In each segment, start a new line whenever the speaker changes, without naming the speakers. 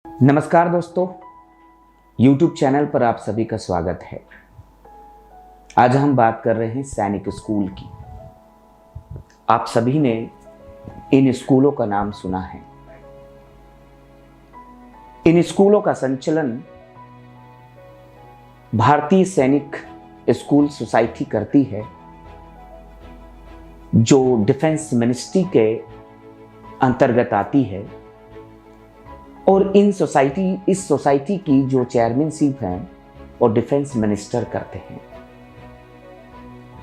नमस्कार दोस्तों, YouTube channel पर आप सभी का स्वागत है। आज हम बात कर रहे हैं सैनिक स्कूल की। आप सभी ने इन स्कूलों का नाम सुना है। इन स्कूलों का संचालन भारतीय सैनिक स्कूल सोसाइटी करती है, जो डिफेंस मिनिस्ट्री के अंतर्गत आती है। और इस सोसाइटी की जो चेयरमैनशिप है और डिफेंस मिनिस्टर करते हैं।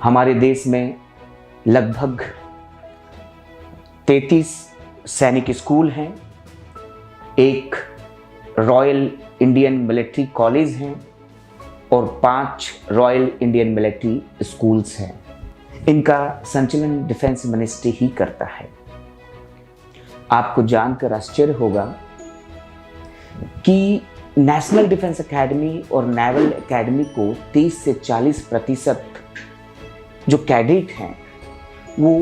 हमारे देश में लगभग 33 सैनिक स्कूल हैं, एक रॉयल इंडियन मिलिट्री कॉलेज हैं और 5 रॉयल इंडियन मिलिट्री स्कूल्स हैं। इनका संचालन डिफेंस मिनिस्ट्री ही करता है। आपको जानकर आश्चर्य होगा कि नेशनल डिफेंस एकेडमी और नेवल एकेडमी को 30 से 40% जो कैडेट हैं वो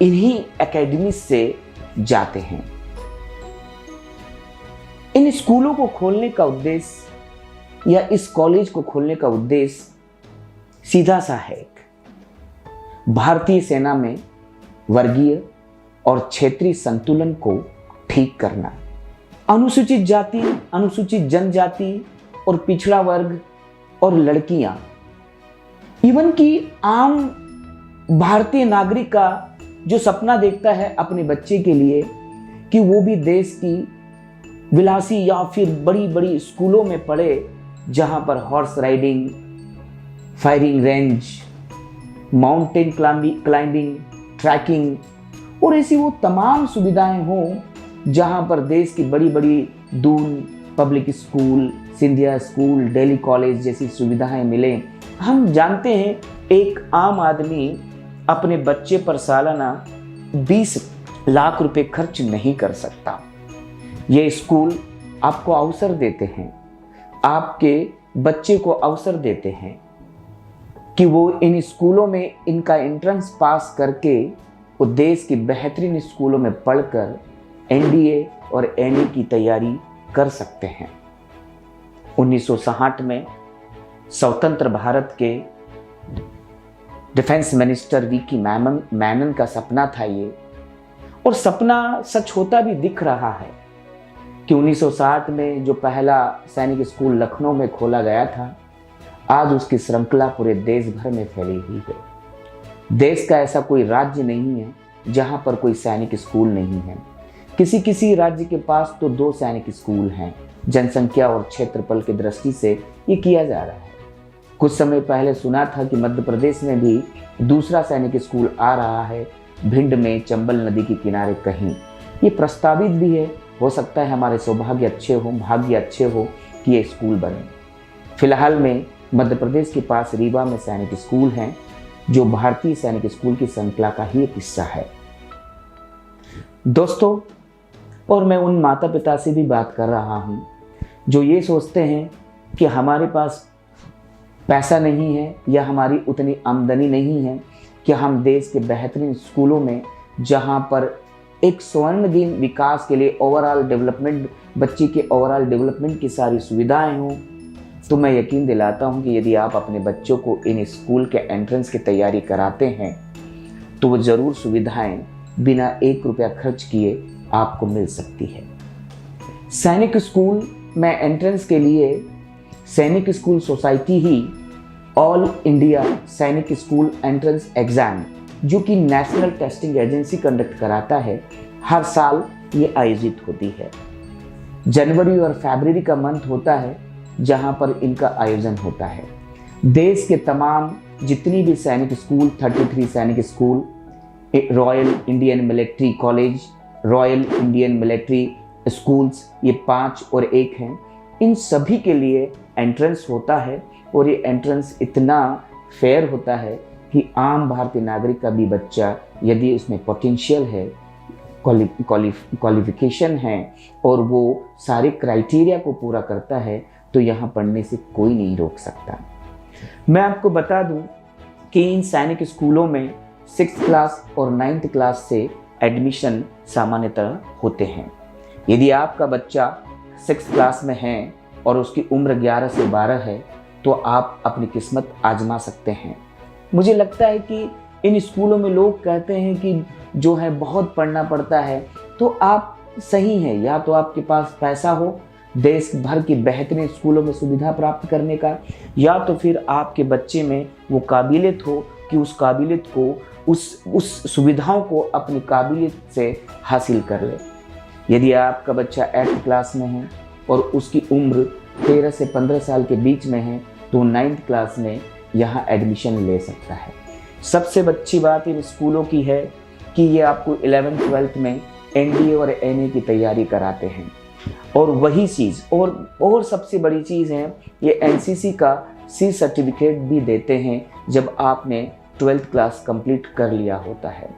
इन्हीं एकेडमी से जाते हैं। इन स्कूलों को खोलने का उद्देश्य या इस कॉलेज को खोलने का उद्देश्य सीधा सा है। भारतीय सेना में वर्गीय और क्षेत्रीय संतुलन को ठीक करना, अनुसूचित जाति, अनुसूचित जनजाति और पिछड़ा वर्ग और लड़कियां, इवन कि आम भारतीय नागरिक का जो सपना देखता है अपने बच्चे के लिए कि वो भी देश की विलासी या फिर बड़ी बड़ी स्कूलों में पढ़े, जहां पर horse riding, firing range, mountain climbing, trekking और ऐसी वो तमाम सुविधाएं हों, जहां पर देश की बड़ी बड़ी Doon public school, Scindia school, Delhi college जैसी सुविधाएं मिले। हम जानते हैं एक आम आदमी अपने बच्चे पर सालाना 20 लाख रुपए खर्च नहीं कर सकता। ये स्कूल आपको अवसर देते हैं, आपके बच्चे को अवसर देते हैं कि वो इन स्कूलों में इनका एंट्रेंस पास करके वो देश की बेहतरीन स्कूलों में पढ़कर एनडीए और एनए की तैयारी कर सकते हैं। 1960 में स्वतंत्र भारत के डिफेंस मिनिस्टर वीकी मैनन का सपना था ये, और सपना सच होता भी दिख रहा है कि 1960 में जो पहला सैनिक स्कूल लखनऊ में खोला गया था, आज उसकी श्रृंखला पूरे देश भर में फैली हुई है। देश का ऐसा कोई राज्य नहीं है जहां पर कोई सैनिक स्कूल नहीं है। किसी राज्य के पास तो 2 सैनिक स्कूल हैं। जनसंख्या और क्षेत्रफल की दृष्टि से ये किया जा रहा है। कुछ समय पहले सुना था कि मध्य प्रदेश में भी दूसरा सैनिक स्कूल आ रहा है, भिंड में चंबल नदी के किनारे कहीं। ये प्रस्तावित भी है, हो सकता है हमारे भाग्य अच्छे हो कि ये स्कूल बने। फिलहाल में मध्य प्रदेश के पास रीवा में सैनिक स्कूल हैं, जो भारतीय सैनिक स्कूल की श्रृंखला का ही एक हिस्सा है। दोस्तों, और मैं उन माता पिता से भी बात कर रहा हूं जो ये सोचते हैं कि हमारे पास पैसा नहीं है या हमारी उतनी आमदनी नहीं है कि हम देश के बेहतरीन स्कूलों में, जहां पर एक स्वर्णिम विकास के लिए ओवरऑल डेवलपमेंट, बच्चे के ओवरऑल डेवलपमेंट की सारी सुविधाएं हों, तो मैं यकीन दिलाता हूं कि यदि आप अपने बच्चों को इन स्कूल के एंट्रेंस की तैयारी कराते हैं तो वो ज़रूर सुविधाएं बिना 1 रुपया खर्च किए आपको मिल सकती है। सैनिक स्कूल में एंट्रेंस के लिए सैनिक स्कूल सोसाइटी ही ऑल इंडिया सैनिक स्कूल एंट्रेंस एग्जाम, जो कि नेशनल टेस्टिंग एजेंसी कंडक्ट कराता है, हर साल ये आयोजित होती है। जनवरी और फरवरी का मंथ होता है जहां पर इनका आयोजन होता है। देश के तमाम जितनी भी सैनिक स्कूल, 33 सैनिक school, royal Indian military college, royal Indian military schools, ये 5 और 1 हैं, इन सभी के लिए एंट्रेंस होता है। और ये एंट्रेंस इतना फेयर होता है कि आम भारतीय नागरिक का भी बच्चा, यदि उसमें पोटेंशियल है, क्वालिफिकेशन है और वो सारे क्राइटेरिया को पूरा करता है, तो यहाँ पढ़ने से कोई नहीं रोक सकता। मैं आपको बता दूं कि इन सैनिक स्कूलों में 6th क्लास और 9th क्लास से एडमिशन सामान्यतः होते हैं। यदि आपका बच्चा 6th क्लास में हैं और उसकी उम्र 11 से 12 है तो आप अपनी किस्मत आजमा सकते हैं। मुझे लगता है कि इन स्कूलों में लोग कहते हैं कि जो है बहुत पढ़ना पड़ता है, तो आप सही हैं, या तो आपके पास पैसा हो देश भर की बेहतरीन स्कूलों में सुविधा प्राप्त करने का, या तो फिर आपके बच्चे में वो काबिलियत हो कि उस काबिलियत को उस सुविधाओं को अपनी काबिलियत से हासिल कर ले। यदि आपका बच्चा 8th क्लास में है और उसकी उम्र 13 से 15 साल के बीच में है तो 9th क्लास में यहाँ एडमिशन ले सकता है। सबसे अच्छी बात इन स्कूलों की है कि ये आपको 11th 12th में NDA और NA की तैयारी कराते हैं, और वही चीज़ और सबसे बड़ी चीज़ है, ये NCC का C सर्टिफिकेट भी देते हैं जब आपने 12th क्लास कंप्लीट कर लिया होता है।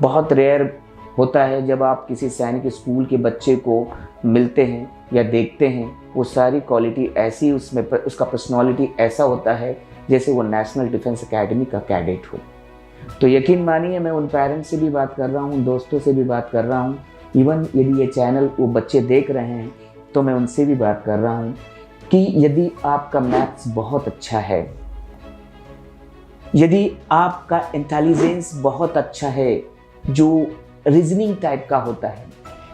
बहुत रेयर होता है जब आप किसी सैनिक स्कूल के बच्चे को मिलते हैं या देखते हैं, वो सारी क्वालिटी ऐसी उसमें उसका पर्सनालिटी ऐसा होता है जैसे वो नेशनल डिफेंस एकेडमी का कैडेट हो। तो यकीन मानिए मैं उन पेरेंट्स से भी बात कर रहा हूँ, दोस्तों से भी बात कर रहा हूँ, इवन यदि ये चैनल वो बच्चे देख रहे हैं तो मैं उनसे भी बात कर रहा हूँ कि यदि आपका मैथ्स बहुत अच्छा है, यदि आपका इंटेलिजेंस बहुत अच्छा है जो रीजनिंग टाइप का होता है,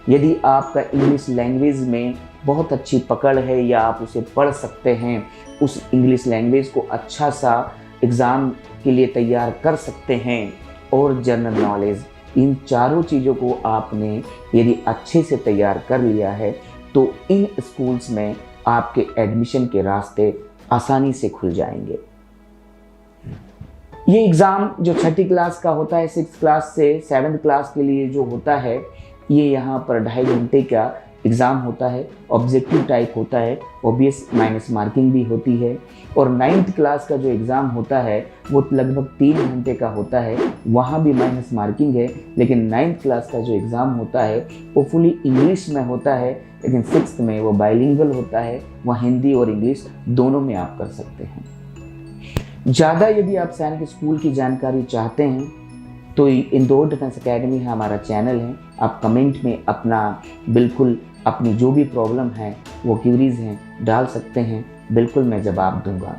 यदि आपका इंग्लिश लैंग्वेज में बहुत अच्छी पकड़ है या आप उसे पढ़ सकते हैं, उस इंग्लिश लैंग्वेज को अच्छा सा एग्ज़ाम के लिए तैयार कर सकते हैं, और जनरल नॉलेज, इन चारों चीज़ों को आपने यदि अच्छे से तैयार कर लिया है तो इन स्कूल्स में आपके एडमिशन के रास्ते आसानी से खुल जाएंगे। ये एग्ज़ाम जो 6ठी क्लास का होता है 6th क्लास से 7th क्लास के लिए जो होता है, ये यहाँ पर 2.5 घंटे का एग्ज़ाम होता है, ऑब्जेक्टिव टाइप होता है, ओबीएस माइनस मार्किंग भी होती है, और 9th क्लास का जो एग्ज़ाम होता है वो लगभग 3 घंटे का होता है, वहाँ भी माइनस मार्किंग है, लेकिन 9th क्लास का जो एग्ज़ाम होता है वो फुली इंग्लिश में होता है, लेकिन 6th में वो बाइलिंगुअल होता है, वह हिंदी और इंग्लिश दोनों में आप कर सकते हैं। ज़्यादा यदि आप सैनिक स्कूल की जानकारी चाहते हैं तो इंदौर डिफेंस एकेडमी है हमारा चैनल है, आप कमेंट में बिल्कुल अपनी जो भी प्रॉब्लम है वो क्यूरीज हैं डाल सकते हैं, बिल्कुल मैं जवाब दूंगा।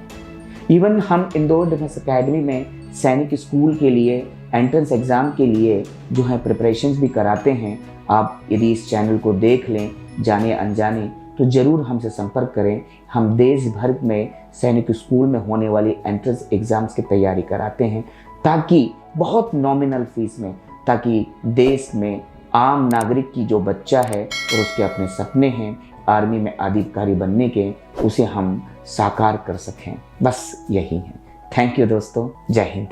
इवन हम इंदौर डिफेंस एकेडमी में सैनिक स्कूल के लिए एंट्रेंस एग्ज़ाम के लिए जो है प्रिपरेशंस भी कराते हैं। आप यदि इस चैनल को देख लें जाने अनजाने तो ज़रूर हमसे संपर्क करें। हम देश भर में सैनिक स्कूल में होने वाली एंट्रेंस एग्ज़ाम्स की तैयारी कराते हैं, ताकि बहुत नॉमिनल फीस में, ताकि देश में आम नागरिक की जो बच्चा है और उसके अपने सपने हैं आर्मी में अधिकारी बनने के, उसे हम साकार कर सकें। बस यही है। थैंक यू दोस्तों, जय हिंद।